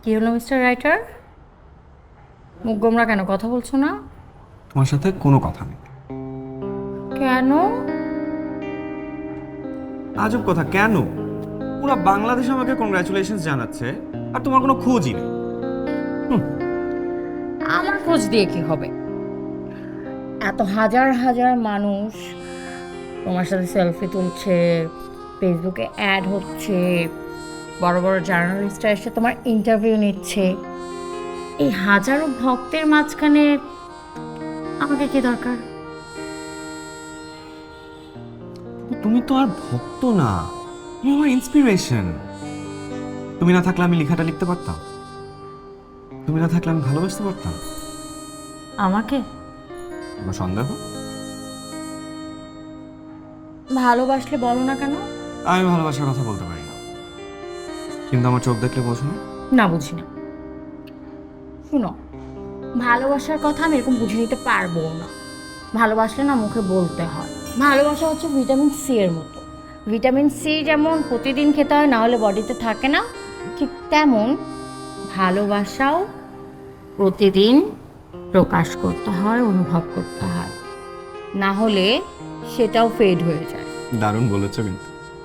কি হলো mister writer? মুখ গোমরা কেন, কথা বলছো না? তোমার সাথে কোনো কথা নেই। কেন? আজব কথা, কেন? পুরো বাংলাদেশ আমাকে কংগ্রাচুলেশনস জানাচ্ছে আর তোমার কোনো খোঁজই নেই। আমার খোঁজ দিয়ে কি হবে? এত হাজার হাজার মানুষ তোমার সাথে সেলফি তুলছে, ফেসবুকে অ্যাড হচ্ছে, বড় বড় জার্নালিস্টরা এসে তোমার ইন্টারভিউ নিচ্ছে, এই হাজারো ভক্তের মাঝখানে আমাকে কি দরকার? তুমি তো আর ভক্ত না, তুমি আমার ইন্সপিরেশন। তুমি না থাকলে আমি লেখাটা লিখতে পারতাম, তুমি না থাকলে আমি ভালোবাসতে পারতাম। আমাকে তোমার সন্দেহ? ভালোবাসলে বলো না কেন? আমি ভালোবাসার কথা বলতে পারি না, কিন্তু আমার চোখ দেখলে বোঝো না। না, বুঝি না। শুনো, ভালোবাসার কথা আমি এরকম বুঝে নিতে পারবো না। ভালোবাসলে না মুখে বলতে হয়। ভালোবাসা হচ্ছে ভিটামিন সি এর মতো। ভিটামিন সি যেমন প্রতিদিন খেতে হয়, না হলে বডিতে থাকে না, ঠিক তেমন ভালোবাসাও প্রতিদিন প্রকাশ করতে হয়, অনুভব করতে হয়, না হলে সেটাও ফেড হয়ে যায়। দারুণ বলেছো কিন্তু।